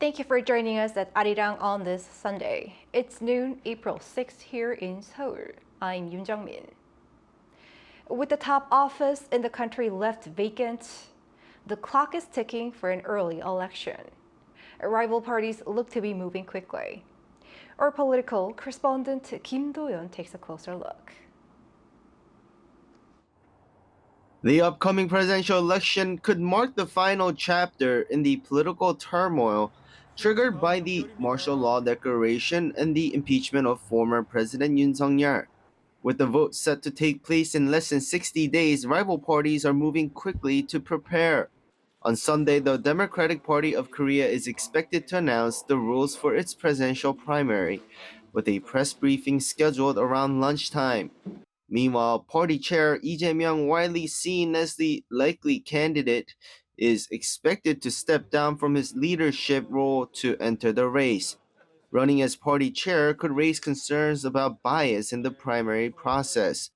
Thank you for joining us at Arirang on this Sunday. It's noon, April 6th here in Seoul. I'm Yoon Min. With the top office in the country left vacant, the clock is ticking for an early election. Rival parties look to be moving quickly. Our political correspondent Kim Do-yeon takes a closer look. The upcoming presidential election could mark the final chapter in the political turmoil triggered by the martial law declaration and the impeachment of former President Yoon Suk Yeol. With the vote set to take place in less than 60 days, rival parties are moving quickly to prepare. On Sunday, the Democratic Party of Korea is expected to announce the rules for its presidential primary, with a press briefing scheduled around lunchtime. Meanwhile, party chair Lee Jae-myung, widely seen as the likely candidate, is expected to step down from his leadership role to enter the race. Running as party chair could raise concerns about bias in the primary process.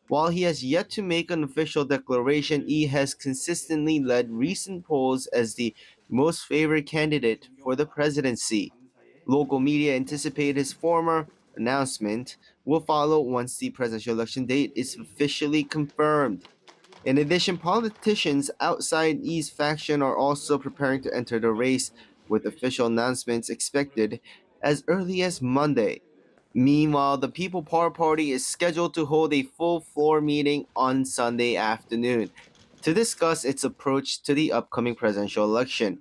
While he has yet to make an official declaration, Lee has consistently led recent polls as the most favored candidate for the presidency. Local media anticipate his former announcement will follow once the presidential election date is officially confirmed. In addition, politicians outside Lee's faction are also preparing to enter the race, with official announcements expected as early as Monday. Meanwhile, the People Power Party is scheduled to hold a full floor meeting on Sunday afternoon to discuss its approach to the upcoming presidential election.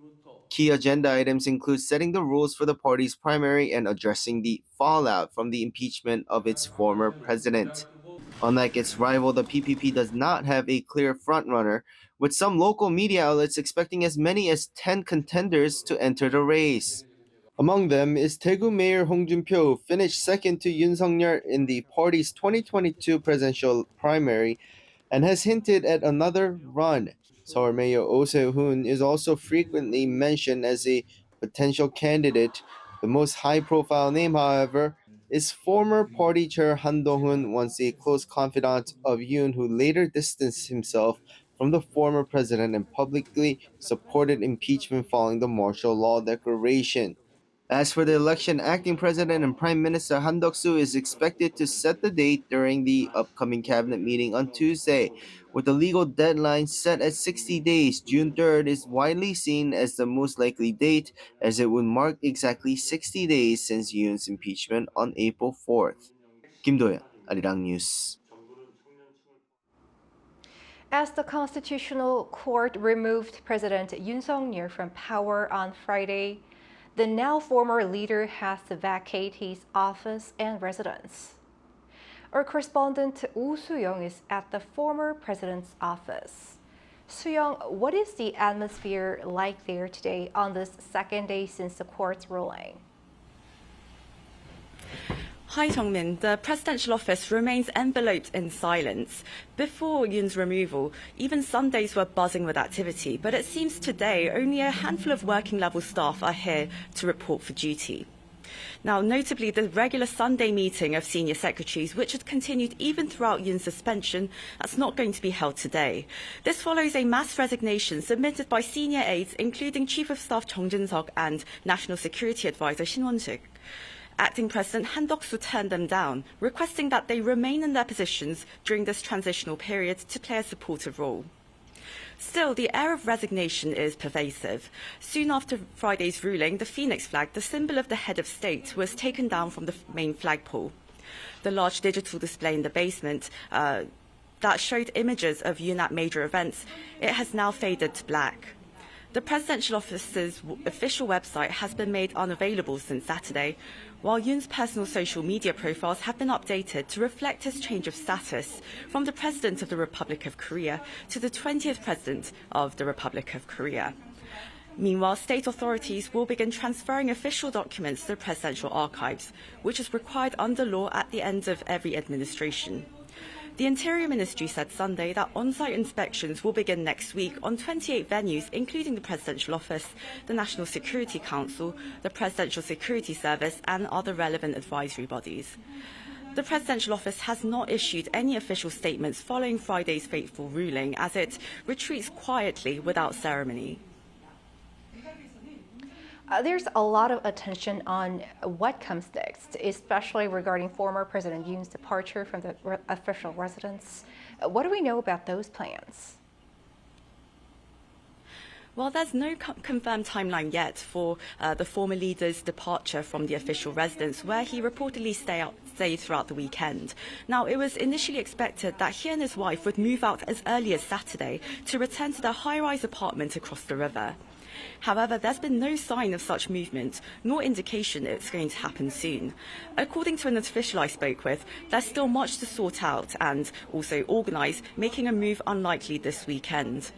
Key agenda items include setting the rules for the party's primary and addressing the fallout from the impeachment of its former president. Unlike its rival, the PPP does not have a clear frontrunner, with some local media outlets expecting as many as 10 contenders to enter the race. Among them is Daegu Mayor Hong Jun-pyo, who finished second to Yoon Suk Yeol in the party's 2022 presidential primary and has hinted at another run. Seoul Mayor Oh Se-hoon is also frequently mentioned as a potential candidate. The most high-profile name, however, is former party chair Han Dong-hoon, once a close confidant of Yoon, who later distanced himself from the former president and publicly supported impeachment following the martial law declaration. As for the election, acting president and prime minister Han Duck-soo is expected to set the date during the upcoming cabinet meeting on Tuesday. With the legal deadline set at 60 days, June 3rd is widely seen as the most likely date, as it would mark exactly 60 days since Yoon's impeachment on April 4th. Kim Do-yeon, Arirang News. As the Constitutional Court removed President Yoon Suk Yeol from power on Friday, the now former leader has to vacate his office and residence. Our correspondent Woo Soo-young is at the former president's office. Soo-young, what is the atmosphere like there today on this second day since the court's ruling? Hi, Jong-min. The presidential office remains enveloped in silence. Before Yoon's removal, even Sundays were buzzing with activity, but it seems today only a handful of working-level staff are here to report for duty. Now, notably, the regular Sunday meeting of senior secretaries, which had continued even throughout Yoon's suspension, that's not going to be held today. This follows a mass resignation submitted by senior aides, including Chief of Staff Chung Jin-seok and National Security Advisor Shin Won-sik. Acting President Han Duck-soo turned them down, requesting that they remain in their positions during this transitional period to play a supportive role. Still, the air of resignation is pervasive. Soon after Friday's ruling, the phoenix flag, the symbol of the head of state, was taken down from the main flagpole. The large digital display in the basement that showed images of Yoon at major events, it has now faded to black. The presidential office's official website has been made unavailable since Saturday, while Yoon's personal social media profiles have been updated to reflect his change of status from the President of the Republic of Korea to the 20th President of the Republic of Korea. Meanwhile, state authorities will begin transferring official documents to the presidential archives, which is required under law at the end of every administration. The Interior Ministry said Sunday that on-site inspections will begin next week on 28 venues, including the Presidential Office, the National Security Council, the Presidential Security Service, and other relevant advisory bodies. The Presidential Office has not issued any official statements following Friday's fateful ruling, as it retreats quietly without ceremony. There's a lot of attention on what comes next, especially regarding former President Yoon's departure from the official residence. What do we know about those plans? Well, there's no confirmed timeline yet for the former leader's departure from the official residence, where he reportedly stayed throughout the weekend. Now, it was initially expected that he and his wife would move out as early as Saturday to return to their high-rise apartment across the river. However, there's been no sign of such movement, nor indication it's going to happen soon. According to an official I spoke with, there's still much to sort out and also organise, making a move unlikely this weekend.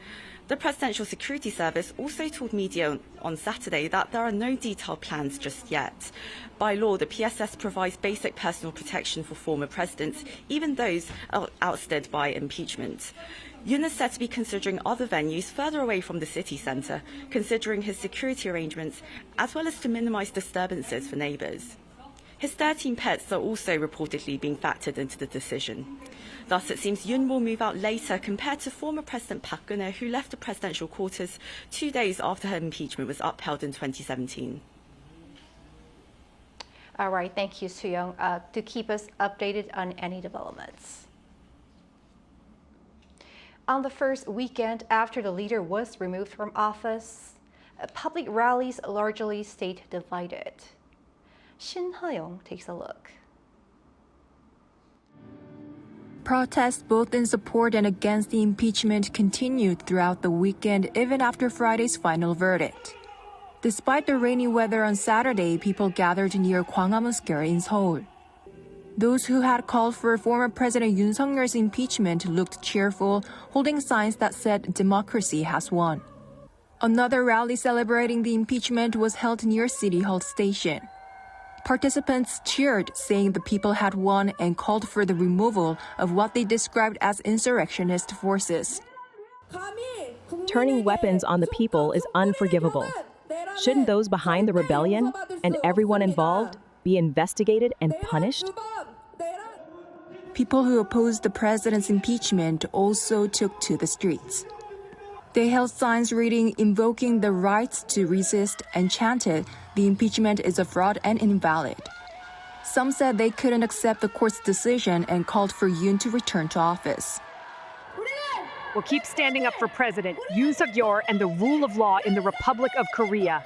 The Presidential Security Service also told media on Saturday that there are no detailed plans just yet. By law, the PSS provides basic personal protection for former presidents, even those ousted by impeachment. Yoon is said to be considering other venues further away from the city centre, considering his security arrangements, as well as to minimise disturbances for neighbours. His 13 pets are also reportedly being factored into the decision. Thus, it seems Yoon will move out later compared to former President Park Geun-hye, who left the presidential quarters 2 days after her impeachment was upheld in 2017. All right, thank you, Soo-young, to keep us updated on any developments. On the first weekend after the leader was removed from office, public rallies largely stayed divided. Shin Ha-young takes a look. Protests both in support and against the impeachment continued throughout the weekend, even after Friday's final verdict. Despite the rainy weather on Saturday, people gathered near Gwanghwamun Square in Seoul. Those who had called for former President Yoon Suk Yeol's impeachment looked cheerful, holding signs that said democracy has won. Another rally celebrating the impeachment was held near City Hall Station. Participants cheered, saying the people had won, and called for the removal of what they described as insurrectionist forces. Turning weapons on the people is unforgivable. Shouldn't those behind the rebellion and everyone involved be investigated and punished? People who opposed the president's impeachment also took to the streets. They held signs reading "invoking the rights to resist" and chanted, "The impeachment is a fraud and invalid." Some said they couldn't accept the court's decision and called for Yoon to return to office. We'll keep standing up for President Yoon Suk Yeol and the rule of law in the Republic of Korea.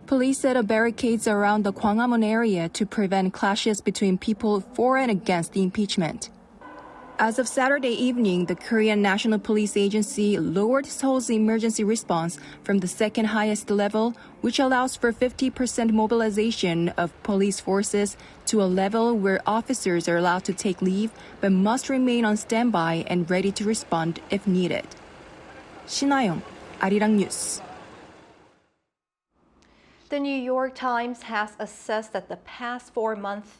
Police set up barricades around the Gwanghwamun area to prevent clashes between people for and against the impeachment. As of Saturday evening, the Korean National Police Agency lowered Seoul's emergency response from the second highest level, which allows for 50% mobilization of police forces, to a level where officers are allowed to take leave but must remain on standby and ready to respond if needed. Shin Ha-young, Arirang News. The New York Times has assessed that the past 4 months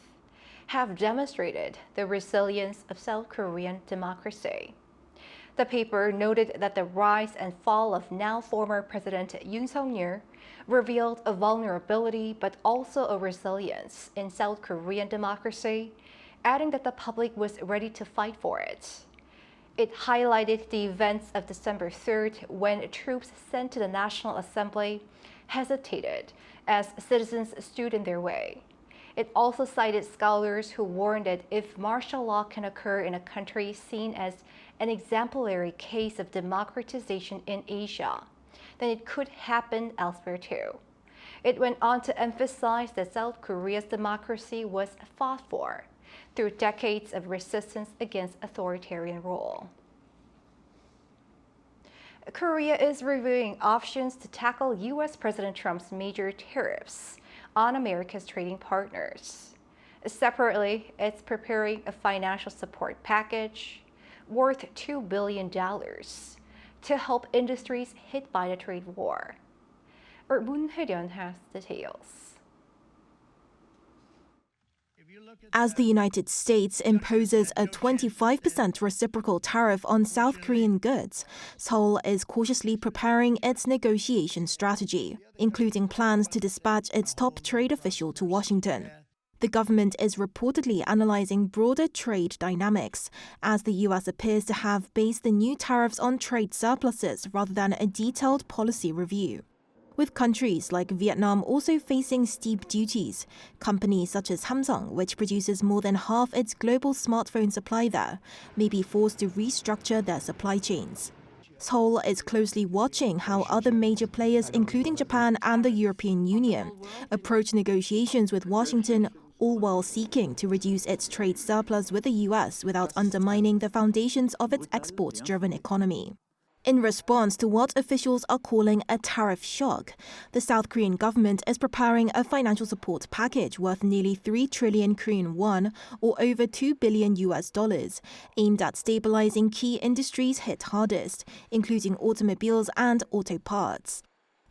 have demonstrated the resilience of South Korean democracy. The paper noted that the rise and fall of now former President Yoon Suk Yeol revealed a vulnerability but also a resilience in South Korean democracy, adding that the public was ready to fight for it. It highlighted the events of December 3rd when troops sent to the National Assembly hesitated as citizens stood in their way. It also cited scholars who warned that if martial law can occur in a country seen as an exemplary case of democratization in Asia, then it could happen elsewhere too. It went on to emphasize that South Korea's democracy was fought for through decades of resistance against authoritarian rule. Korea is reviewing options to tackle U.S. President Trump's major tariffs on America's trading partners. Separately, it's preparing a financial support package worth $2 billion to help industries hit by the trade war. Moon Hye-ryun has details. As the United States imposes a 25% reciprocal tariff on South Korean goods, Seoul is cautiously preparing its negotiation strategy, including plans to dispatch its top trade official to Washington. The government is reportedly analyzing broader trade dynamics, as the U.S. appears to have based the new tariffs on trade surpluses rather than a detailed policy review. With countries like Vietnam also facing steep duties, companies such as Samsung, which produces more than half its global smartphone supply there, may be forced to restructure their supply chains. Seoul is closely watching how other major players, including Japan and the European Union, approach negotiations with Washington, all while seeking to reduce its trade surplus with the US without undermining the foundations of its export-driven economy. In response to what officials are calling a tariff shock, the South Korean government is preparing a financial support package worth nearly 3 trillion Korean won, or over $2 billion, aimed at stabilizing key industries hit hardest, including automobiles and auto parts.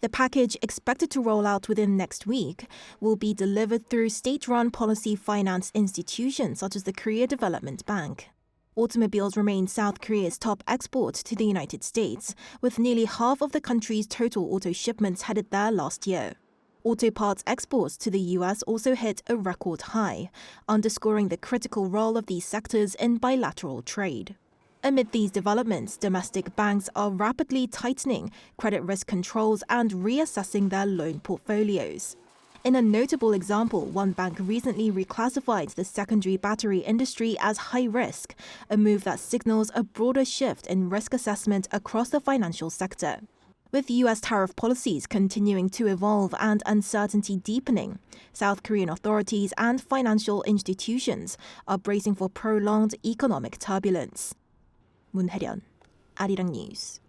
The package, expected to roll out within next week, will be delivered through state-run policy finance institutions such as the Korea Development Bank. Automobiles remain South Korea's top export to the United States, with nearly half of the country's total auto shipments headed there last year. Auto parts exports to the US also hit a record high, underscoring the critical role of these sectors in bilateral trade. Amid these developments, domestic banks are rapidly tightening credit risk controls and reassessing their loan portfolios. In a notable example, one bank recently reclassified the secondary battery industry as high risk, a move that signals a broader shift in risk assessment across the financial sector. With US tariff policies continuing to evolve and uncertainty deepening, South Korean authorities and financial institutions are bracing for prolonged economic turbulence. 문혜련, Arirang News.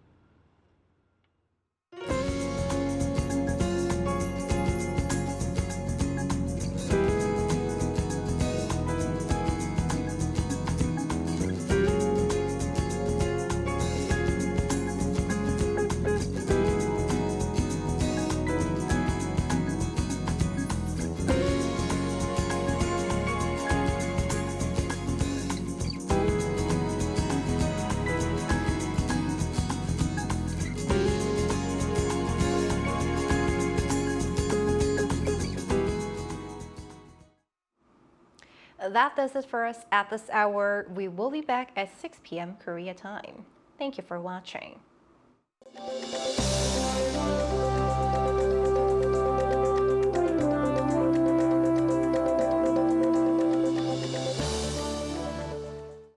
That does it for us at this hour. We will be back at 6 p.m. Korea time. Thank you for watching.